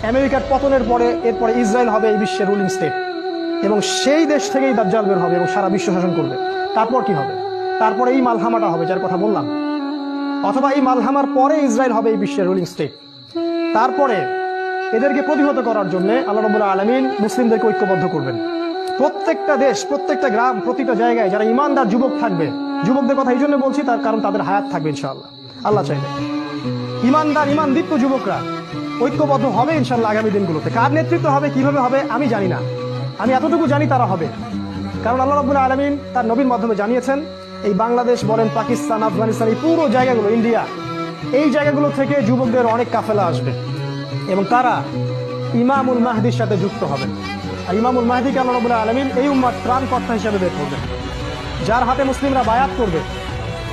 আমেরিকার পতনের পরে এরপরে ইসরায়েল হবে এই বিশ্বের রুলিং স্টেট, এবং সেই দেশ থেকেই দাজ্জাল বের হবে এবং সারা বিশ্ব শাসন করবে। তারপর কি হবে? তারপরে এই মালহামাটা হবে যার কথা বললাম, অথবা এই মালহামার পরে ইসরায়েল হবে এই বিশ্বের রুলিং স্টেট। তারপরে এদেরকে প্রতিহত করার জন্য আল্লাহ রাব্বুল আলামিন মুসলিমদেরকে ঐক্যবদ্ধ করবেন। প্রত্যেকটা দেশ, প্রত্যেকটা গ্রাম, প্রতিটা জায়গায় যারা ইমানদার যুবক থাকবে, যুবকদের কথা এই জন্য বলছি তার কারণ তাদের হায়াত থাকবে ইনশাআল্লাহ, আল্লাহ চাইলে। ইমানদার ইমানদীপ্ত যুবকরা ঐক্যবদ্ধ হবে ইনশাআল্লাহ আগামী দিনগুলোতে। কার নেতৃত্ব হবে, কিভাবে হবে আমি জানি না, আমি এতটুকু জানি তারা হবে। কারণ আল্লাহ রাব্বুল আলামিন তার নবীর মাধ্যমে জানিয়েছেন এই বাংলাদেশ বলেন, পাকিস্তান, আফগানিস্তান, এই পুরো জায়গাগুলো, ইন্ডিয়া, এই জায়গাগুলো থেকে যুবকদের অনেক কাফেলা আসবে এবং তারা ইমামুল মাহদির সাথে যুক্ত হবে। আর ইমামুল মাহদিকে আল্লাহ রাব্বুল আলামিন এই উম্মার ত্রাণকর্তা হিসেবে বের করবেন, যার হাতে মুসলিমরা বায়াত করবে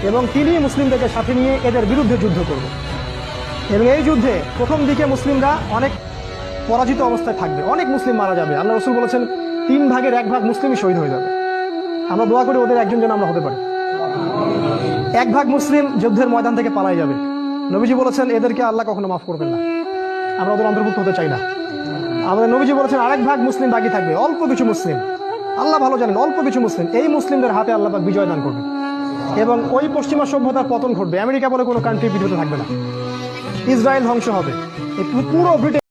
এবং তিনি মুসলিমদেরকে সাথে নিয়ে এদের বিরুদ্ধে যুদ্ধ করবে। এবং এই যুদ্ধে প্রথম দিকে মুসলিমরা অনেক পরাজিত অবস্থায় থাকবে, অনেক মুসলিম মারা যাবে। আল্লাহ রাসূল বলেছেন 1/3 মুসলিমই শহীদ হয়ে যাবে। আমরা দোয়া করি ওদের একজন যেন আমরা হতে পারি। 1/2 মুসলিম যুদ্ধের ময়দান থেকে পালাই যাবে। নবীজি বলেছেন এদেরকে আল্লাহ কখনো মাফ করবেন না, আমরা ওদের অন্তর্ভুক্ত হতে চাই না। আমাদের নবীজি বলেছেন 1/2 মুসলিম বাকি থাকবে, অল্প কিছু মুসলিম, আল্লাহ ভালো জানেন, অল্প কিছু মুসলিম, এই মুসলিমদের হাতে আল্লাহ পাক বিজয় দান করবে এবং ওই পশ্চিমা সভ্যতার পতন ঘটবে। আমেরিকা বলে কোনো কান্ট্রি পৃথিবীতে থাকবে না, ইসরায়েল ধ্বংস হবে, এই পুরো ব্রিটেন